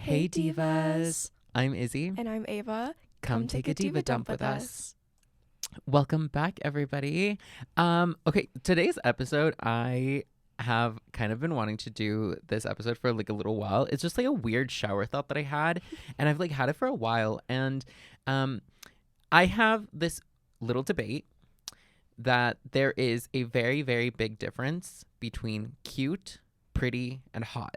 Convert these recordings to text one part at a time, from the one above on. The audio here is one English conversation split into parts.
Hey Divas! I'm Izzy. And I'm Ava. Come take a Diva dump with us. Welcome back, everybody. Okay, today's episode, I have kind of been wanting to do this episode for like a little while. It's just like a weird shower thought that I had, and I've like had it for a while. And I have this little debate that there is a very, very big difference between cute, pretty, and hot.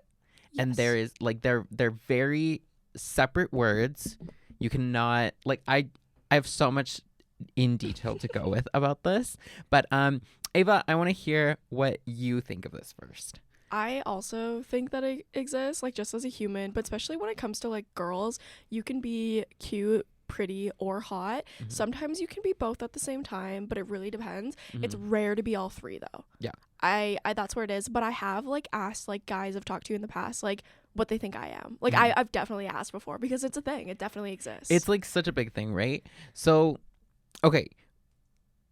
Yes. And there is like they're very separate words. You cannot like I have so much in detail to go with about this. But Ava, I want to hear what you think of this first. I also think that it exists, like just as a human, but especially when it comes to like girls, you can be cute, pretty, or hot. Mhm. Sometimes you can be both at the same time, but it really depends. It's Mhm. rare to be all three though. Yeah. I that's where it is. But I have like asked like guys I've talked to in the past like what they think I am. Like Mhm. I've definitely asked before because it's a thing. It definitely exists. It's like such a big thing, right? So, okay,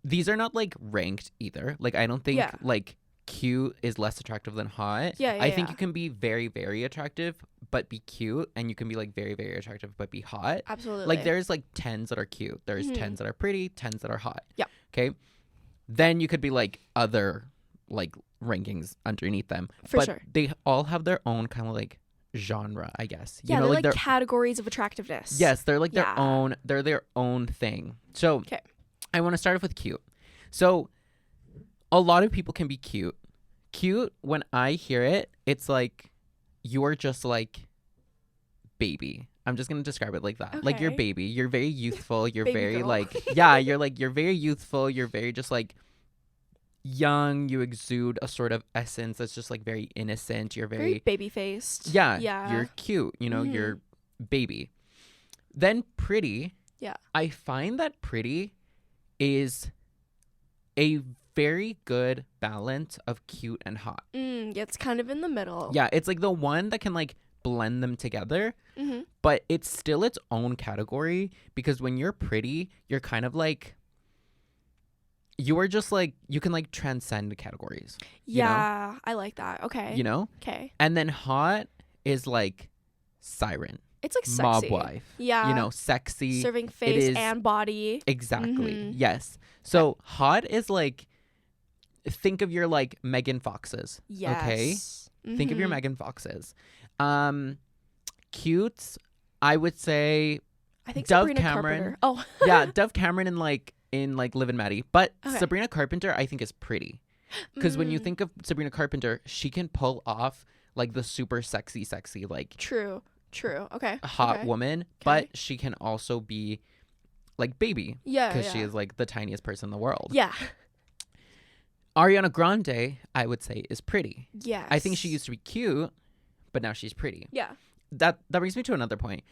these are not like ranked either. Like I don't think Yeah. like cute is less attractive than hot. Yeah, I think yeah. you can be very, very attractive but be cute, and you can be like very, very attractive but be hot. Absolutely. Like there's like 10s that are cute. There's Mhm. 10s that are pretty, 10s that are hot. Yeah. Okay. Then you could be like other like rankings underneath them. For but sure. they all have their own kind of like genre, I guess. Yeah, You know, they're like they're categories of attractiveness. yes, they're like Yeah. they're their own thing. So 'Kay. I want to start off with cute. So a lot of people can be cute. Cute, when I hear it, it's like you're just like baby. I'm just gonna describe it like that. Like you're Okay. baby. You're very youthful. You're Baby very girl. like yeah, you're very youthful. You're very just like young. You exude a sort of essence that's just like very innocent. You're Very very baby faced. yeah, Yeah. you're cute. You know, Mhm. you're baby. Then pretty. Yeah. I find that pretty is a very good balance of cute and hot. Yeah, it's kind of in the middle. Yeah, it's like the one that can like blend them together, Mm-hmm. but it's still its own category because when you're pretty, you're kind of like you are just like you can like transcend categories, you know? Yeah, I like that. Okay. you know? Okay. And then hot is like siren, It's like mob sexy. wife, Yeah. you know, sexy. Serving It face is and body. exactly. Mhm. Yes. So hot is like think of your like Megan Foxes. Yes. Okay. Think of your Mhm. Megan Foxes. Cute, I would say I think Dove Sabrina Cameron. Carpenter. Oh. yeah, Dove Cameron in like Liv and Maddie. But Okay. Sabrina Carpenter I think is pretty. Because when you Mm, think of Sabrina Carpenter, she can pull off like the super sexy like True. Okay. hot Okay. woman, but she can also be like baby Yeah. because Yeah. she is like the tiniest person in the world. Yeah. Ariana Grande, I would say, is pretty. Yes. I think she used to be cute, but now she's pretty. Yeah. That brings me to another point.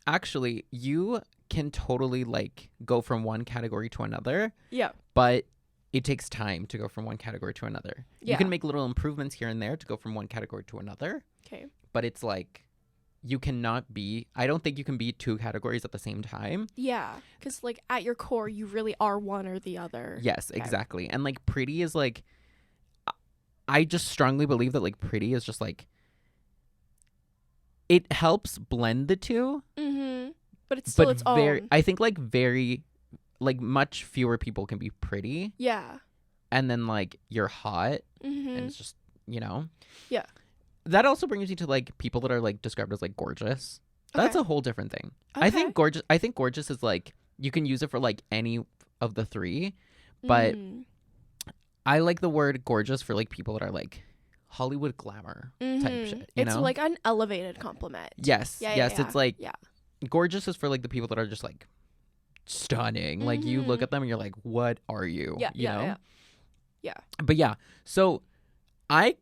Actually, you can totally like go from one category to another, Yeah. but it takes time to go from one category to another. You Yeah. can make little improvements here and there to go from one category to another, Okay. but it's like you cannot be I don't think you can be two categories at the same time. Yeah. Because like at your core, you really are one or the other. Yes, Okay. exactly. And like pretty is like I just strongly believe that like pretty is just like it helps blend the two, Mm-hmm. But it's still but its very own. I think like very like much fewer people can be pretty, Yeah. and then like you're hot and Mm-hmm. it's just you know. Yeah. That also brings me to like people that are like described as like gorgeous. That's Okay. a whole different thing. Okay. I think gorgeous is like you can use it for like any of the three, but Mm. I like the word gorgeous for like people that are like Hollywood glamour type Mhm. shit, you It's know? like an elevated compliment. Yes. Yeah, yes, yeah, it's like yeah. gorgeous is for like the people that are just like stunning. Like you look Mhm. at them and you're like, what are you? Yeah, You yeah, know? yeah. Yeah. But yeah, so I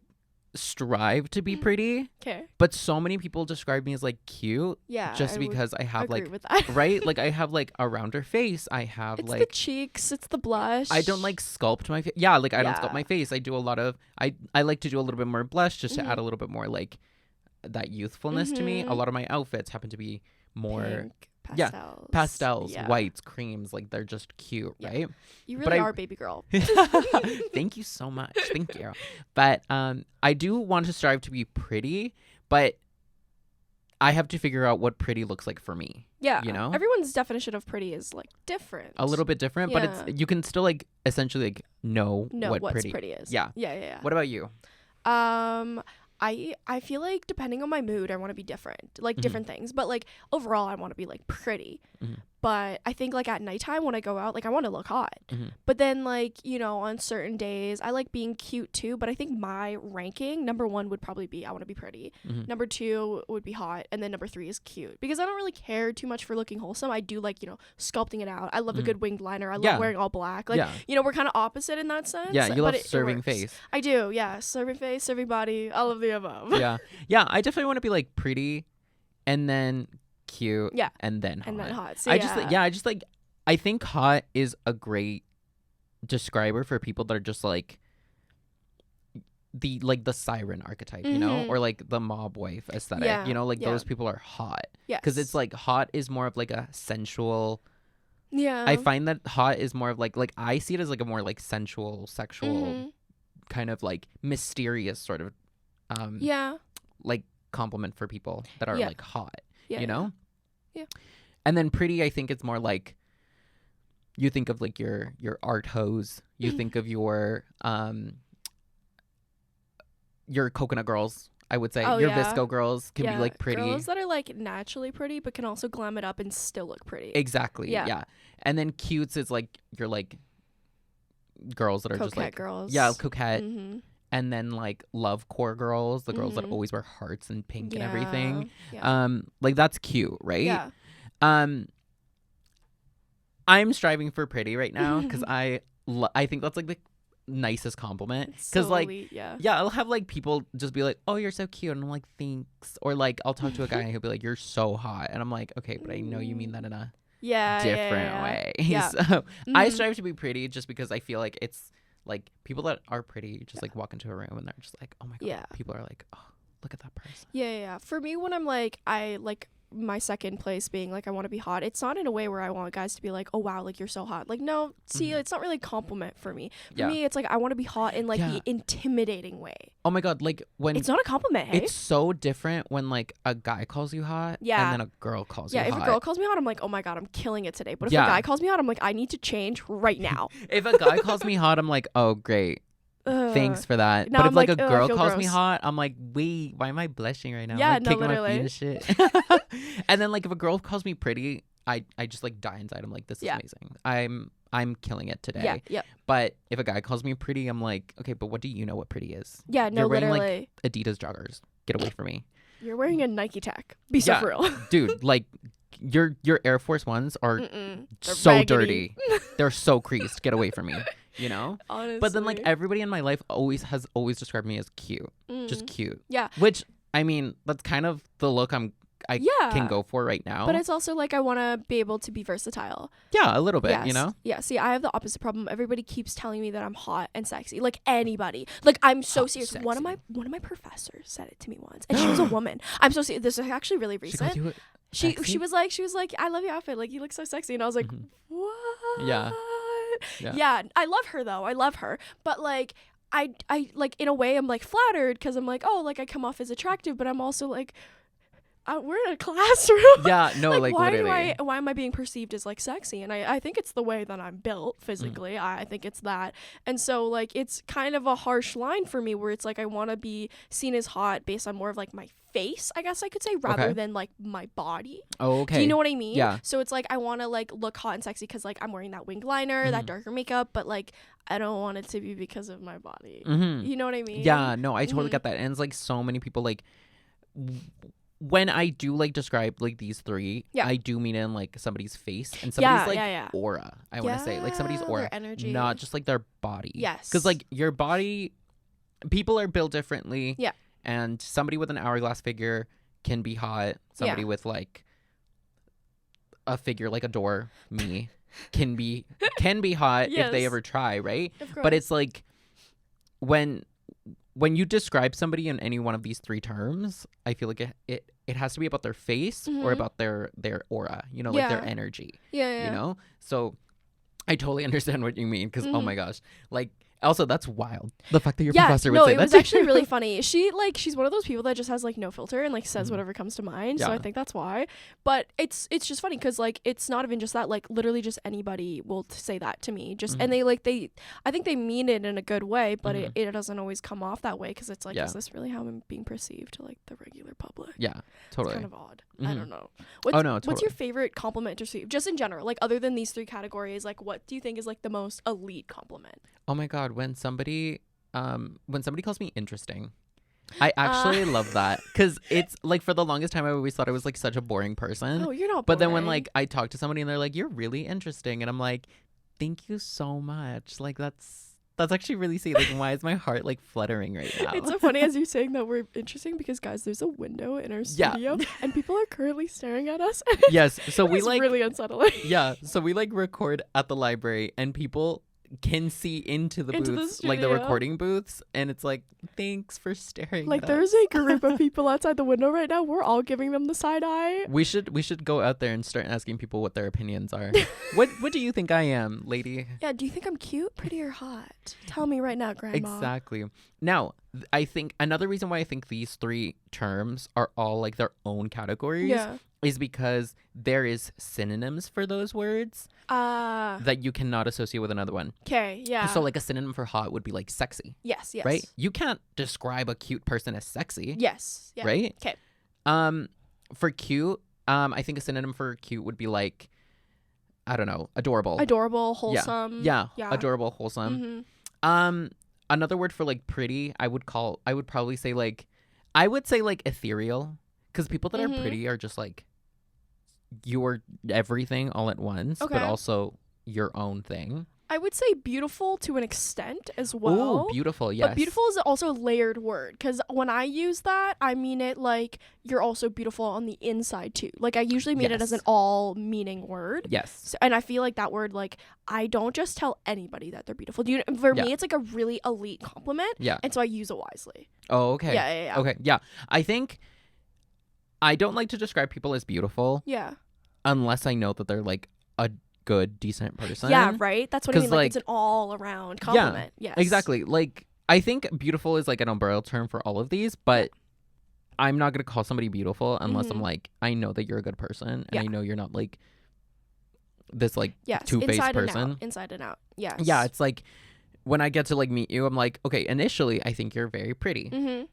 strive to be pretty, Okay. but so many people describe me as like cute Yeah. just I would because I have agree like with that. right? Like I have like a rounder face. I have It's the like cheeks. It's the blush. I don't like sculpt my face. Yeah, like I don't sculpt Yeah. my face. I do a lot of I like to do a little bit more blush just to Mhm. add a little bit more like that youthfulness to me. A Mhm. lot of my outfits happen to be more Pink, yeah, pastels. pastels, Yeah. whites, creams, like they're just cute, Yeah. right? You but really I- are a baby girl. Thank you so much. Thank you. But I do want to strive to be pretty, but I have to figure out what pretty looks like for me. Yeah. You know? Everyone's definition of pretty is like different. A little bit different, but it's you can still like essentially like know what what's pretty is. Yeah. Yeah. What about you? I feel like depending on my mood, I want to be different, like different things. But like overall, I want to be like pretty. But I think like at nighttime when I go out, like I want to look hot. But then like, you know, on certain days, I like being cute too. But I think my ranking, number 1 would probably be I want to be pretty. Number 2 would be hot. And then number 3 is cute. Because I don't really care too much for looking wholesome. I do like, you know, sculpting it out. I love a good winged liner. I love wearing all black. Like, you know, we're kind of opposite in that sense. Yeah, you love it serving works. face. I do, yeah. Serving face, serving body, all of the above. Yeah. Yeah, I definitely want to be like pretty and then cute and then hot. And then hot. So, I think hot is a great describer for people that are just like the siren archetype, you know, or like the mob wife aesthetic, you know, like those people are hot. Because it's like hot is more of like a sensual. Yeah. I find that hot is more of like I see it as like a more like sensual, sexual kind of like mysterious sort of like compliment for people that are like hot, you know? Yeah. And then pretty, I think it's more like you think of like your art hose, you think of your coconut girls, I would say. Your Visco girls can be like pretty. Girls that are like naturally pretty but can also glam it up and still look pretty. Exactly. Yeah. And then cutes is like you're like girls that are coquette just like girls. Yeah, coquette. And then like love core girls, the girls that always wear hearts and pink and everything. Like that's cute, right? Yeah. I'm striving for pretty right now because I think that's like the nicest compliment. Because I'll have like people just be like, "Oh, you're so cute," and I'm like, "Thanks." Or like I'll talk to a guy and he'll be like, "You're so hot," and I'm like, "Okay, but I know you mean that in a different way." So I strive to be pretty just because I feel like it's like people that are pretty just like walk into a room and they're just like, "Oh my god," people are like, "Oh, look at that person." Yeah. For me, when I'm like, I like my second place being like I want to be hot, it's not in a way where I want guys to be like, "Oh wow, like you're so hot." Like no, see, it's not really a compliment for me. For me, it's like I want to be hot in like the intimidating way. Oh my god, like when it's not a compliment. Hey? It's so different when like a guy calls you hot and then a girl calls you hot. Yeah, if a girl calls me hot, I'm like, "Oh my god, I'm killing it today." But if a guy calls me hot, I'm like, "I need to change right now." If a guy calls me hot, I'm like, "Oh great. Thanks for that." But if I'm like a like, girl calls me hot, I'm like, wait, why am I blushing right now? Yeah, I'm like, kicking literally. my feet and shit. And then like if a girl calls me pretty, I just like die inside. I'm like, this is amazing. I'm killing it today. Yeah. But if a guy calls me pretty, I'm like, okay, but what do you know what pretty is? Yeah, no, You're wearing literally. like Adidas joggers. Get away from me. You're wearing a Nike Tech. Be so for real. Dude, like your Air Force Ones are so raggedy. dirty. They're so creased. Get away from me. You know? Honestly. But then like everybody in my life has always described me as cute. Just cute. Yeah. Which I mean, that's kind of the look I can go for right now. But it's also like I want to be able to be versatile. Yeah, a little bit, you know? Yeah, see, I have the opposite problem. Everybody keeps telling me that I'm hot and sexy. Like anybody. Like I'm so serious. Sexy. One of my professors said it to me once. And she was a woman. I'm so serious. This is actually really recent. She was like, "I love your outfit. Like you look so sexy." And I was like, "What?" Yeah, I love her though. I love her. But like I like in a way I'm like flattered because I'm like, "Oh, like I come off as attractive," but I'm also like we're in a classroom. Yeah, no, like why am I being perceived as like sexy? And I think it's the way that I'm built physically. I think it's that. And so like it's kind of a harsh line for me where it's like I want to be seen as hot based on more of like my face, I guess I could say, rather than like my body. Oh, okay. Do you know what I mean? Yeah. So it's like I want to like look hot and sexy because like I'm wearing that winged liner, that darker makeup, but like I don't want it to be because of my body. You know what I mean? Yeah, no, I totally get that. And it's like so many people like when I do like describe like these three, I do mean in like somebody's face and somebody's aura. I want to say like somebody's aura, their energy, not just like their body. Yes, because like your body, people are built differently. Yeah, and somebody with an hourglass figure can be hot. Somebody with like a figure like a door, me, can be hot if they ever try, right? Of course. But it's like when you describe somebody in any one of these three terms, I feel like it has to be about their face or about their aura, you know, like their energy. Yeah. You know? So I totally understand what you mean because, oh my gosh, like Also, that's wild. The fact that your Yeah, professor would no, say it that was to you. actually really funny. She's one of those people that just has like no filter and like says Mhm. whatever comes to mind. So Yeah. I think that's why. But it's just funny because like it's not even just that. Like literally just anybody will say that to me. Just and Mhm. I think they mean it in a good way, but Mhm. it doesn't always come off that way because it's like, Yeah. is this really how I'm being perceived to like the regular public? Yeah, totally. It's kind of odd. I Mhm. don't know. Oh, no, What's totally. your favorite compliment to receive? Just in general, like other than these 3 categories, like what do you think is like the most elite compliment? Oh my God, when somebody calls me interesting, I actually love that because it's like for the longest time I always thought I was like such a boring person. Oh, you're not But then when boring. like I talk to somebody and they're like, "You're really interesting," and I'm like, "Thank you so much." Like that's actually really sweet. Like, why is my heart like fluttering right now? It's so funny as you saying that we're interesting because guys, there's a window in our Yeah. studio and people are currently staring at us. Yes. So we It's like really unsettling. yeah. So we like record at the library and people can see into the Into the booths, like the studio. recording booths, and it's like, thanks for staring. Like at there's us. a group of people outside the window right now. We're all giving them the side eye. We should go out there and start asking people what their opinions are. What do you think I am, lady? Yeah, do you think I'm cute, pretty, or hot? Tell me right now, Grandma. Exactly. Now, I think another reason why I think these 3 terms are all like their own categories Yeah. is because there is synonyms for those words that you cannot associate with another one. Okay, yeah. So like a synonym for hot would be like sexy, yes. right? You can't describe a cute person as sexy, Yes. Yeah. right? Okay. For cute, I think a synonym for cute would be like, I don't know, adorable. Adorable, wholesome. Yeah. Adorable, wholesome. Mm-hmm. Another word for like pretty, I would probably say like, I would say like ethereal, because people that are pretty are just like you're everything all at once, Okay. but also your own thing. I would say beautiful to an extent as well. Oh, beautiful, yes. But beautiful is also a layered word because when I use that, I mean it like you're also beautiful on the inside too. Like I usually mean it as an Yes. all meaning word. Yes. So, and I feel like that word, like I don't just tell anybody that they're beautiful. For Yeah. me, it's like a really elite compliment. Yeah. And so I use it wisely. Oh, okay. Yeah. Okay, yeah. I think I don't like to describe people as beautiful Yeah. unless I know that they're like a good, decent person. Yeah, right? That's what I 'Cause, mean. Like it's like- an all around compliment. Yes. Exactly. Like, I think beautiful is like an umbrella term for all of these, but I'm not going to call somebody beautiful unless I'm Mhm. like, I know that you're a good person and Yeah. I know you're not like this like Yes. two-faced Inside and person. out. Inside and out. Yes. Yeah, it's like when I get to like meet you, I'm like, okay, initially I think you're very pretty. Mm-hmm.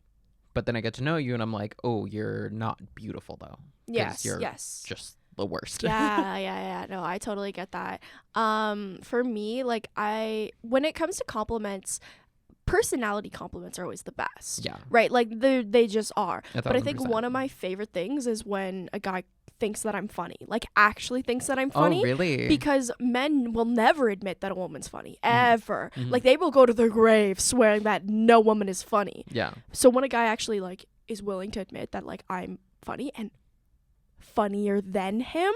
But then I get to know you and I'm like, oh, you're not beautiful though. 'Cause Yes. you're Yes. just the worst. yeah. No, I totally get that. For me, like when it comes to compliments, personality compliments are always the best. Yeah. Right? Like they just are. But I think 1,000%. one of my favorite things is when a guy thinks that I'm funny. Like actually thinks that I'm funny. Oh, really? Because men will never admit that a woman's funny. Ever. Mhm. Like they will go to their grave swearing that no woman is funny. Yeah. So when a guy actually like is willing to admit that like I'm funny and funnier than him,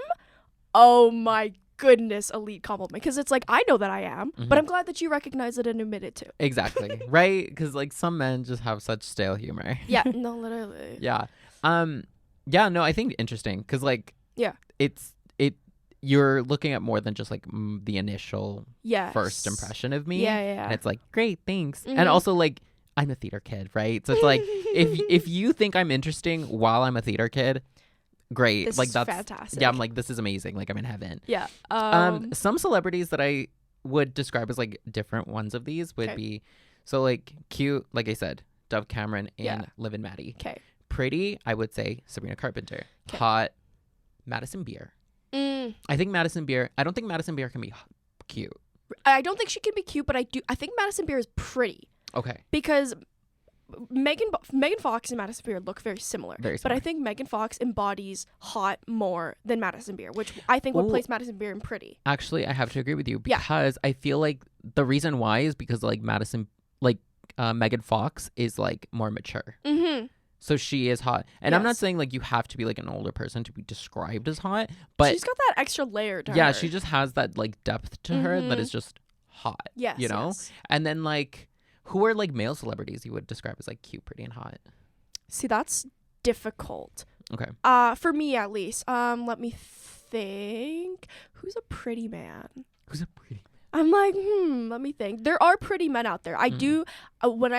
oh my goodness, elite compliment. Because it's like I know that I am, Mhm. but I'm glad that you recognize it and admit it too. Exactly. Right? Because like some men just have such stale humor. Yeah, no, literally. Yeah. Yeah, no, I think interesting because like Yeah. you're looking at more than just like the initial Yes. first impression of me. Yeah. And it's like, great, thanks. Mhm. And also like I'm a theater kid, right? So it's like if you think I'm interesting while I'm a theater kid, great. This like is that's fantastic. yeah, I'm like, this is amazing. Like I'm in heaven. Yeah. Some celebrities that I would describe as like different ones of these would Okay. be so like cute, like I said, Dove Cameron and Yeah. Liv and Maddie. Okay. Pretty, I would say Sabrina Carpenter. 'Kay. Hot, Madison Beer. I think Madison Beer. I don't think Madison Beer can be cute. I don't think she can be cute, but I think Madison Beer is pretty Okay. because Megan Fox and Madison Beer look very similar. Very But I similar. think Megan Fox embodies hot more than Madison Beer, which I think would Ooh. place Madison Beer in pretty. Actually, I have to agree with you Yeah. because I feel like the reason why is because like Megan Fox is like more mature. Mm-hmm. So she is hot. And I'm not Yes. saying like you have to be like an older person to be described as hot, but She's got that extra layer to her. yeah, she just has that like depth to her that Mhm. is just hot. Yes. you know? yes. And then like who are like male celebrities you would describe as like cute, pretty, and hot? See, that's difficult. Okay. For me at least. Let me think. Who's a pretty man? Who's a pretty I'm like, let me think. There are pretty men out there. I do, when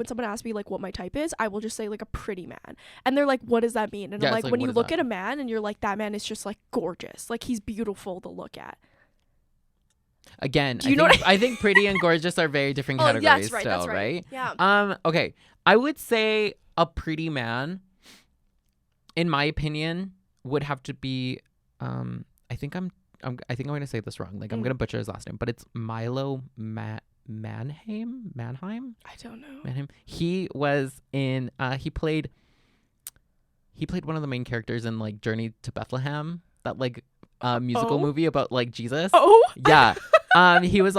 someone asks me, like, what my type is, I will just say, like, a pretty man. And they're like, what does that mean? And I'm like, when you look at a man and you're like, that man is just, like, gorgeous. Like, he's beautiful to look at. Again, I think pretty and gorgeous are very different categories that's right? Yeah. Okay. I would say a pretty man, in my opinion, would have to be, I think I'm going to say this wrong. Like, I'm going to butcher his last name, but it's Milo Manheim? I don't know. Manheim. He was in, he played one of the main characters in, like, Journey to Bethlehem, that, like, musical movie about, like, Jesus. Oh? Yeah. He was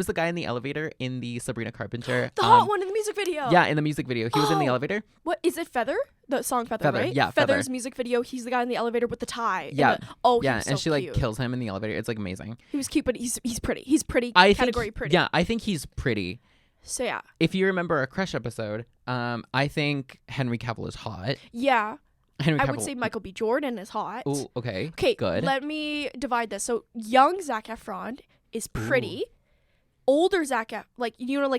the guy in the elevator in the Sabrina Carpenter. The hot one in the music video. Yeah, in the music video. He was in the elevator. What is it? Feather? The song Feather, right? Yeah, Feather's Feather. music video. He's the guy in the elevator with the tie. Yeah. Yeah, and she like kills him in the elevator. It's like amazing. He was cute, but he's pretty. He's pretty. Pretty. Yeah, I think he's pretty. So yeah. If you remember our Crush episode, I think Henry Cavill is hot. Yeah. I would say Michael B. Jordan is hot. Oh, okay. Okay, good. Let me divide this. So young Zac Efron is pretty. Ooh. Older Zac Efron, like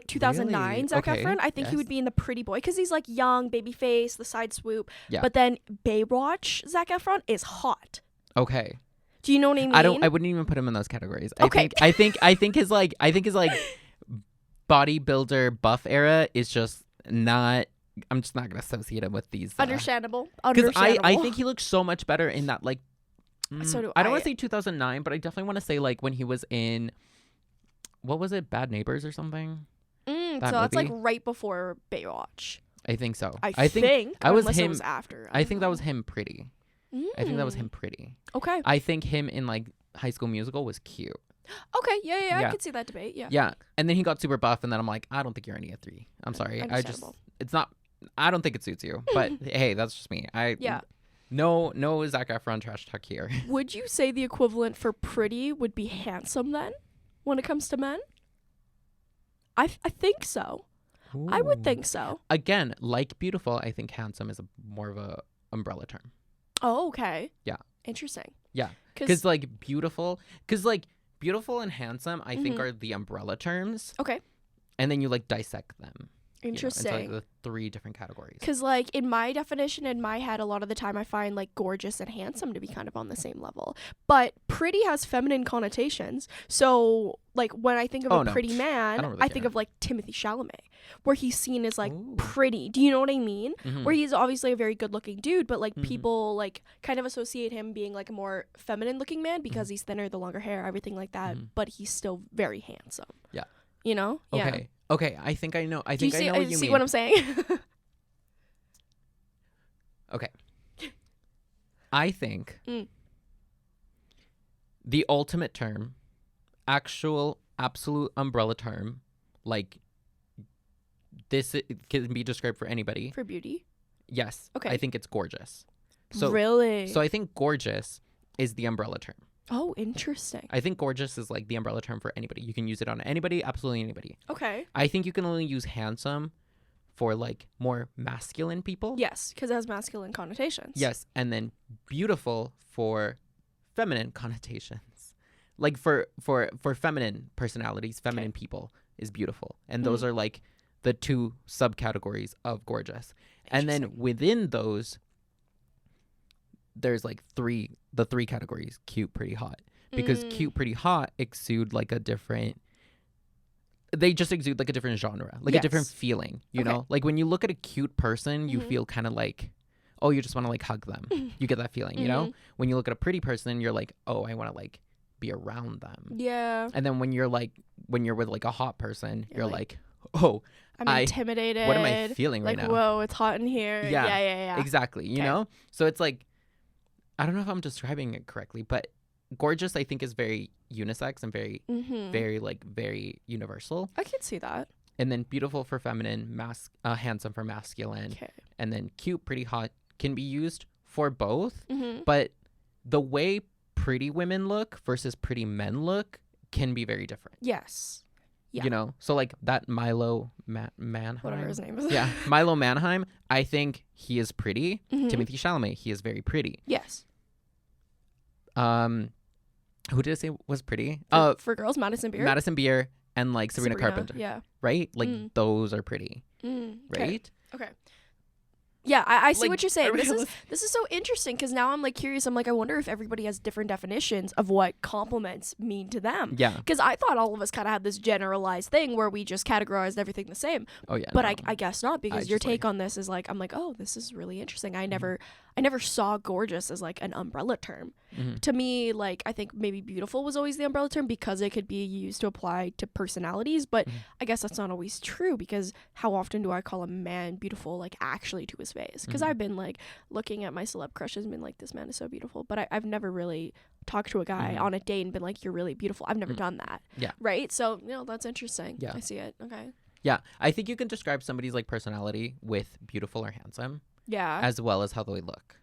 2009 really? Zac Efron, I think he would be in the pretty boy because he's like young, baby face, the side swoop. Yeah. But then Baywatch Zac Efron is hot. Okay. Do you know what I mean? I wouldn't even put him in those categories. Okay. I think his bodybuilder buff era is just not. I'm just not gonna associate him with these. Understandable. Because I think he looks so much better in that, like. So do I don't want to say 2009, but I definitely want to say like when he was in. What was it? Bad Neighbors or something? So that's like right before Baywatch. I think so. I think I was him. It was after. I think that was him pretty. I think that was him pretty. Okay. I think him in like High School Musical was cute. Okay. Yeah. I could see that debate. Yeah. Yeah. And then he got super buff, and then I'm like, I don't think you're any of three. I'm sorry. I don't think it suits you. But hey, that's just me. No Zac Efron trash talk here. Would you say the equivalent for pretty would be handsome then? When it comes to men? I think so. Ooh. I would think so. Again, like beautiful, I think handsome is more of a umbrella term. Oh, okay. Yeah. Interesting. Yeah. Because beautiful and handsome, I think are the umbrella terms. Okay. And then you like dissect them. Interesting. Into like the three different categories. Because like in my definition, in my head, a lot of the time I find like gorgeous and handsome to be kind of on the same level. But pretty has feminine connotations. So like when I think of a pretty man, I think of like Timothée Chalamet, where he's seen as like pretty. Do you know what I mean? Mm-hmm. Where he's obviously a very good looking dude, but like people like kind of associate him being like a more feminine looking man because he's thinner, the longer hair, everything like that. But he's still very handsome. Yeah. You know? Okay. Yeah. Okay, I think I know. I know what you mean. See what I'm saying? Okay. I think the ultimate term, absolute umbrella term, like this can be described for anybody. For beauty? Yes. Okay. I think it's gorgeous. So really? So I think gorgeous is the umbrella term. Oh, interesting. I think gorgeous is like the umbrella term for anybody. You can use it on anybody, absolutely anybody. Okay. I think you can only use handsome for like more masculine people. Yes, because it has masculine connotations. Yes, and then beautiful for feminine connotations. Like for feminine personalities, feminine people is beautiful. And those are like the two subcategories of gorgeous. And then within those, there's like the three categories: cute, pretty, hot. Because cute, pretty, hot exude like a different. They just exude like a different genre, like a different feeling. You know, like when you look at a cute person, you feel kind of like, oh, you just want to like hug them. You get that feeling, you know. When you look at a pretty person, you're like, oh, I want to like be around them. Yeah. And then when you're with like a hot person, you're like, oh, I'm intimidated. What am I feeling right now? Like, whoa, it's hot in here. Yeah. Exactly. You know. So it's like. I don't know if I'm describing it correctly, but gorgeous, I think, is very unisex and very, very universal. I can see that. And then beautiful for feminine, handsome for masculine. Okay. And then cute, pretty, hot can be used for both. But the way pretty women look versus pretty men look can be very different. Yes. Yeah. You know? So like that Milo Manheim. Whatever his name is. Yeah. Milo Manheim, I think he is pretty. Timothée Chalamet, he is very pretty. Yes. Who did I say was pretty? For girls, Madison Beer. Madison Beer and like Sabrina Carpenter. Yeah. Right? Like those are pretty. Right? Okay. Yeah, I see Like, what you're saying. I This is so interesting because now I'm like curious. I'm like, I wonder if everybody has different definitions of what compliments mean to them. Yeah. Because I thought all of us kind of had this generalized thing where we just categorized everything the same. Oh yeah. But no. I guess not, because your take on this is like, I'm like, oh, this is really interesting. I never saw gorgeous as like an umbrella term. To me, like, I think maybe beautiful was always the umbrella term because it could be used to apply to personalities. But I guess that's not always true, because how often do I call a man beautiful, like actually to his face? Because I've been like looking at my celeb crushes and been like, this man is so beautiful. But I've never really talked to a guy on a date and been like, you're really beautiful. I've never done that. Yeah. Right? So, that's interesting. Yeah. I see it. Okay. Yeah. I think you can describe somebody's like personality with beautiful or handsome. Yeah. As well as how they look.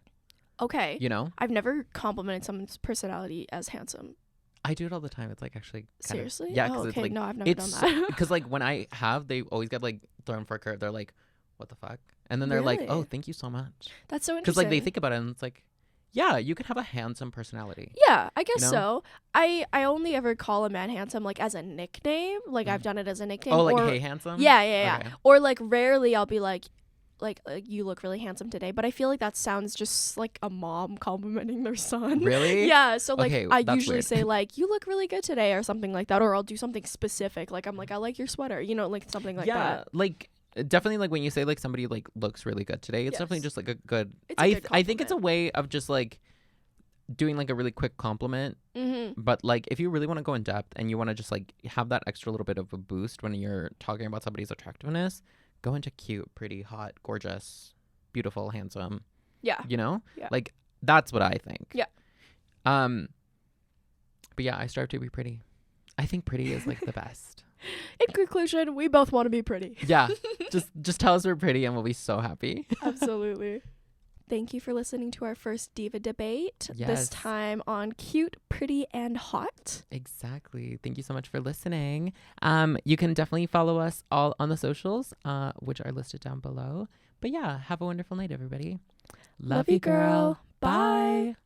Okay. You know? I've never complimented someone's personality as handsome. I do it all the time. It's like actually seriously? Yeah, because it's like, no, I've never done that. Because like when I have, they always get like thrown for a curve. They're like, what the fuck? And then they're like, oh, Really? thank you so much. That's so interesting. Because like they think about it and it's like, yeah, you can have a handsome personality. Yeah, I guess You know? so. I only ever call a man handsome like as a nickname. Like I've done it as a nickname. Oh, like, or, hey, handsome? Yeah. Okay. Or like rarely I'll be like you look really handsome today. But I feel like that sounds just like a mom complimenting their son. Really? Yeah. So like Okay, I that's usually weird. say like, you look really good today or something like that. Or I'll do something specific. Like I'm like, I like your sweater. Like something like that. Like definitely like when you say like somebody like looks really good today, it's definitely Yes. just like a good. It's a good I think it's a compliment. way of just like doing like a really quick compliment. Mm-hmm. But like if you really want to go in depth and you want to just like have that extra little bit of a boost when you're talking about somebody's attractiveness, go into cute, pretty, hot, gorgeous, beautiful, handsome. Yeah. Yeah. Like That's what I think. Yeah. But yeah, I strive to be pretty. I think pretty is like the best. in conclusion, we both want to be pretty. Yeah. just tell us we're pretty and we'll be so happy. Absolutely. Thank you for listening to our first Diva Debate. Yes. This time on Cute, Pretty, and Hot. Exactly. Thank you so much for listening. You can definitely follow us all on the socials, which are listed down below. But yeah, have a wonderful night, everybody. Love you, girl. Bye. Bye.